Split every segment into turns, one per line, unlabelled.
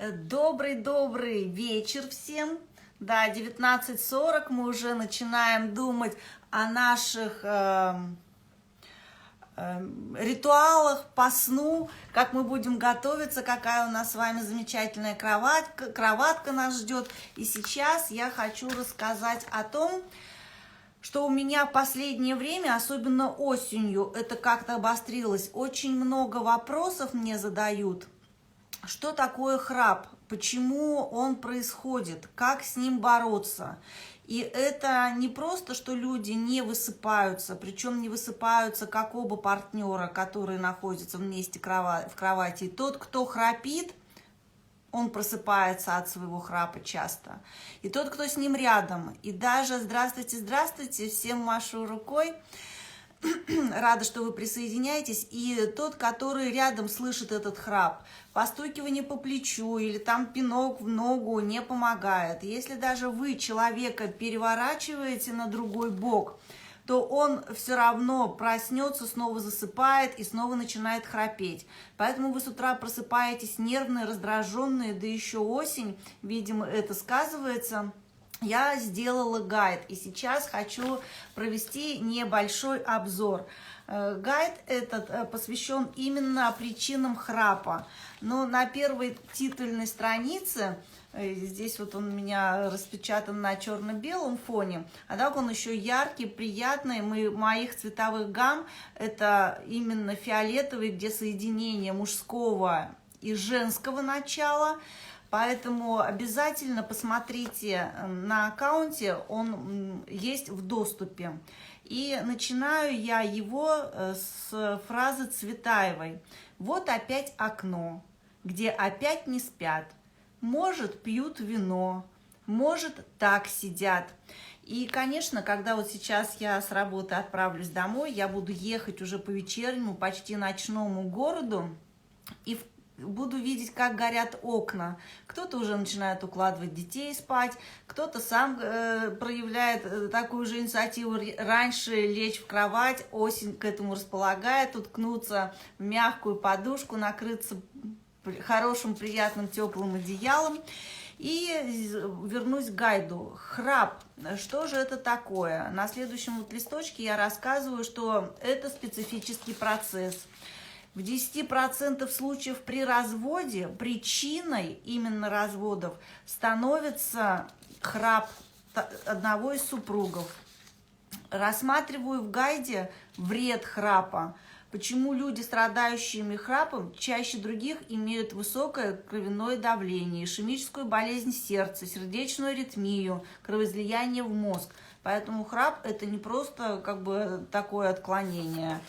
Добрый вечер всем. Да, 19:40, мы уже начинаем думать о наших ритуалах по сну, как мы будем готовиться, какая у нас с вами замечательная кроватка нас ждет. И сейчас я хочу рассказать о том, что у меня в последнее время, особенно осенью, это как-то обострилось. Очень много вопросов мне задают. Что такое храп? Почему он происходит? Как с ним бороться? И это не просто, что люди не высыпаются, причем не высыпаются как оба партнера, которые находятся вместе в кровати. И тот, кто храпит, он просыпается от своего храпа часто. И тот, кто с ним рядом. И даже здравствуйте, всем машу рукой. Рада, что вы присоединяетесь. И тот, который рядом слышит этот храп, постукивание по плечу или там пинок в ногу не помогает. Если даже вы человека переворачиваете на другой бок, то он все равно проснется, снова засыпает и снова начинает храпеть. Поэтому вы с утра просыпаетесь нервные, раздраженные, да еще осень, видимо, это сказывается. Я сделала гайд, и сейчас хочу провести небольшой обзор. Гайд этот посвящен именно причинам храпа. Но на первой титульной странице, здесь вот он у меня распечатан на черно-белом фоне, а так он еще яркий, приятный. Моих цветовых гамм это именно фиолетовый, где соединение мужского и женского начала. Поэтому обязательно посмотрите на аккаунте, он есть в доступе. И начинаю я его с фразы Цветаевой. Вот опять окно, где опять не спят. Может, пьют вино, может, так сидят. И, конечно, когда вот сейчас я с работы отправлюсь домой, я буду ехать уже по вечернему, почти ночному городу, и буду видеть, как горят окна. Кто-то уже начинает укладывать детей спать, кто-то сам проявляет такую же инициативу раньше лечь в кровать, осень к этому располагает, уткнуться в мягкую подушку, накрыться хорошим, приятным, теплым одеялом. И вернусь к гайду. Храп. Что же это такое? На следующем вот листочке я рассказываю, что это специфический процесс. В 10% случаев при разводе причиной именно разводов становится храп одного из супругов. Рассматриваю в гайде вред храпа. Почему люди, страдающие храпом, чаще других имеют высокое кровяное давление, ишемическую болезнь сердца, сердечную аритмию, кровоизлияние в мозг. Поэтому храп это не просто как бы такое отклонение,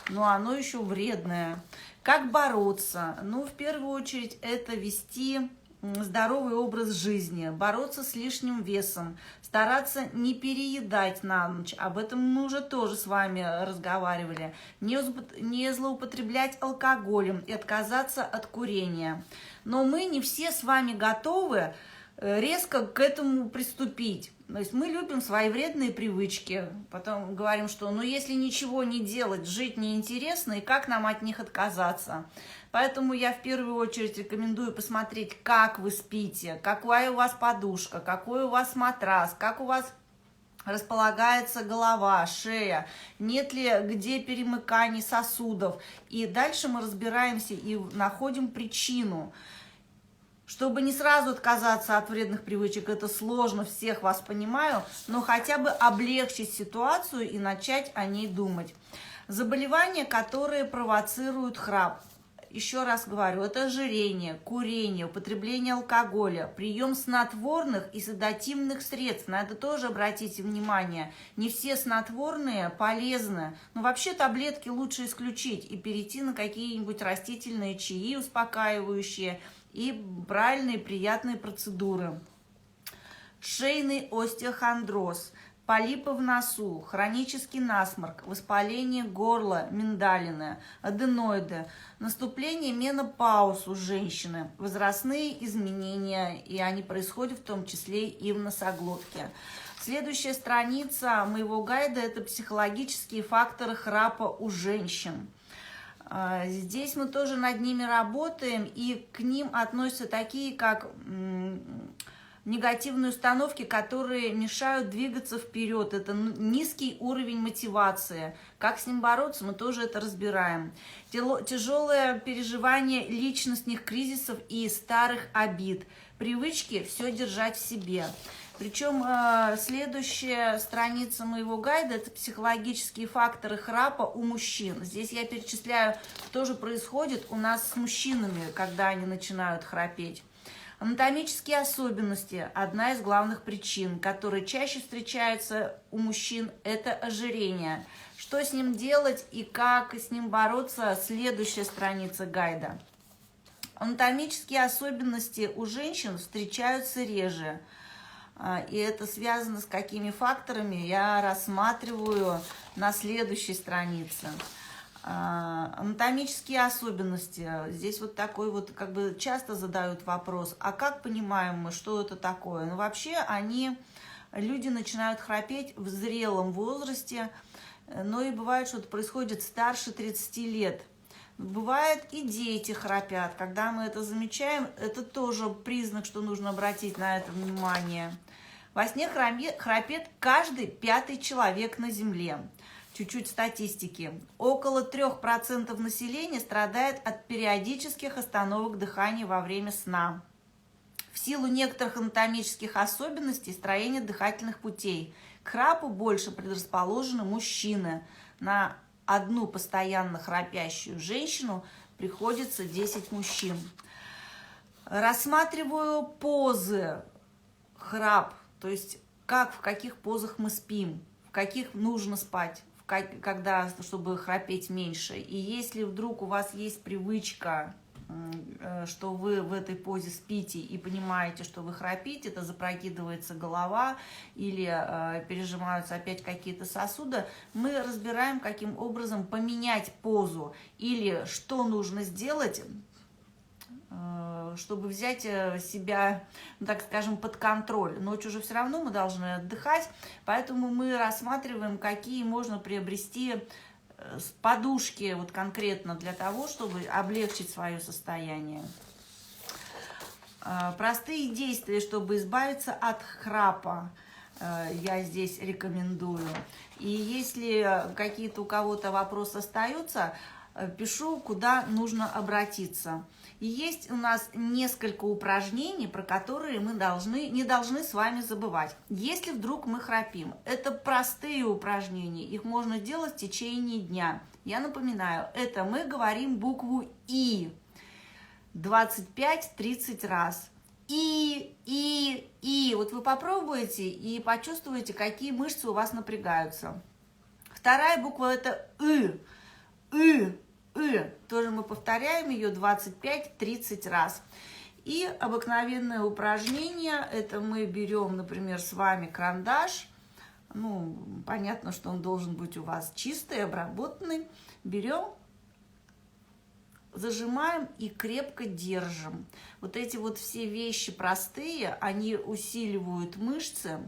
но оно еще вредное. Как бороться? Ну, в первую очередь, это вести здоровый образ жизни, бороться с лишним весом, стараться не переедать на ночь. Об этом мы уже тоже с вами разговаривали. Не злоупотреблять алкоголем и отказаться от курения. Но мы не все с вами готовы резко к этому приступить. То есть мы любим свои вредные привычки, потом говорим, что ну если ничего не делать, жить неинтересно, и как нам от них отказаться. Поэтому я в первую очередь рекомендую посмотреть, как вы спите, какая у вас подушка, какой у вас матрас, как у вас располагается голова, шея, нет ли где перемыканий сосудов. И дальше мы разбираемся и находим причину. Чтобы не сразу отказаться от вредных привычек, это сложно, всех вас понимаю, но хотя бы облегчить ситуацию и начать о ней думать. Заболевания, которые провоцируют храп. Еще раз говорю, это ожирение, курение, употребление алкоголя, прием снотворных и седативных средств. На это тоже обратите внимание. Не все снотворные полезны. Но вообще таблетки лучше исключить и перейти на какие-нибудь растительные чаи успокаивающие, и правильные приятные процедуры. Шейный остеохондроз, полипы в носу, хронический насморк, воспаление горла, миндалины, аденоиды, наступление менопауз у женщины, возрастные изменения, и они происходят в том числе и в носоглотке. Следующая страница моего гайда – это психологические факторы храпа у женщин. Здесь мы тоже над ними работаем, и к ним относятся такие, как негативные установки, которые мешают двигаться вперед. Это низкий уровень мотивации. Как с ним бороться, мы тоже это разбираем. Тяжелое переживание личностных кризисов и старых обид. Привычки все держать в себе. Причем следующая страница моего гайда – это психологические факторы храпа у мужчин. Здесь я перечисляю, что же происходит у нас с мужчинами, когда они начинают храпеть. Анатомические особенности – одна из главных причин, которые чаще встречаются у мужчин – это ожирение. Что с ним делать и как с ним бороться – следующая страница гайда. Анатомические особенности у женщин встречаются реже. И это связано с какими факторами, я рассматриваю на следующей странице. Анатомические особенности. Здесь вот такой вот, как бы часто задают вопрос, а как понимаем мы, что это такое? Ну, вообще, люди начинают храпеть в зрелом возрасте, но и бывает, что это происходит старше 30 лет. Бывает, и дети храпят. Когда мы это замечаем, это тоже признак, что нужно обратить на это внимание. Во сне храпит каждый 5-й человек на Земле. Чуть-чуть статистики. Около 3% населения страдает от периодических остановок дыхания во время сна. В силу некоторых анатомических особенностей строения дыхательных путей к храпу больше предрасположены мужчины. На одну постоянно храпящую женщину приходится 10 мужчин. Рассматриваю позы храп, то есть в каких позах мы спим, в каких нужно спать, чтобы храпеть меньше. И если вдруг у вас есть привычка, что вы в этой позе спите и понимаете, что вы храпите, это запрокидывается голова или пережимаются опять какие-то сосуды, мы разбираем, каким образом поменять позу или что нужно сделать, чтобы взять себя, так скажем, под контроль. Ночью уже все равно мы должны отдыхать, поэтому мы рассматриваем, какие можно приобрести подушки вот конкретно для того, чтобы облегчить свое состояние. Простые действия, чтобы избавиться от храпа, я здесь рекомендую. И если какие-то у кого-то вопросы остаются, пишу, куда нужно обратиться. И есть у нас несколько упражнений, про которые мы не должны с вами забывать. Если вдруг мы храпим, это простые упражнения, их можно делать в течение дня. Я напоминаю, это мы говорим букву И 25-30 раз. И. Вот вы попробуете и почувствуете, какие мышцы у вас напрягаются. Вторая буква это И. Тоже мы повторяем ее 25-30 раз. И обыкновенное упражнение, это мы берем, например, с вами карандаш. Ну, понятно, что он должен быть у вас чистый, обработанный. Берем, зажимаем и крепко держим. Вот эти вот все вещи простые, они усиливают мышцы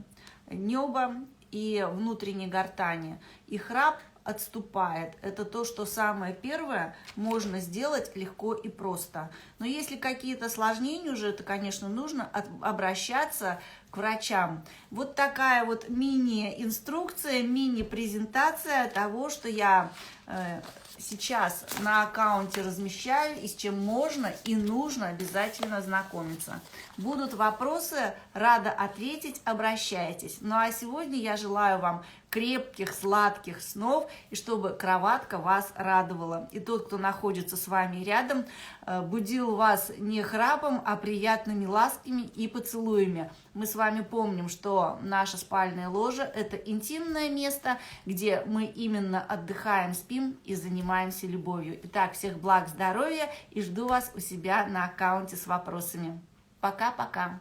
неба и внутренней гортани. И храп отступает. Это то, что самое первое можно сделать легко и просто. Но если какие-то осложнения уже, это, конечно, нужно обращаться к врачам. Вот такая вот мини-инструкция, мини-презентация того, что я сейчас на аккаунте размещаю и с чем можно и нужно обязательно знакомиться. Будут вопросы, рада ответить, обращайтесь. Ну а сегодня я желаю вам крепких, сладких снов, и чтобы кроватка вас радовала. И тот, кто находится с вами рядом, будил вас не храпом, а приятными ласками и поцелуями. Мы с вами помним, что наша спальная ложа – это интимное место, где мы именно отдыхаем, спим и занимаемся любовью. Итак, всех благ, здоровья и жду вас у себя на аккаунте с вопросами. Пока-пока!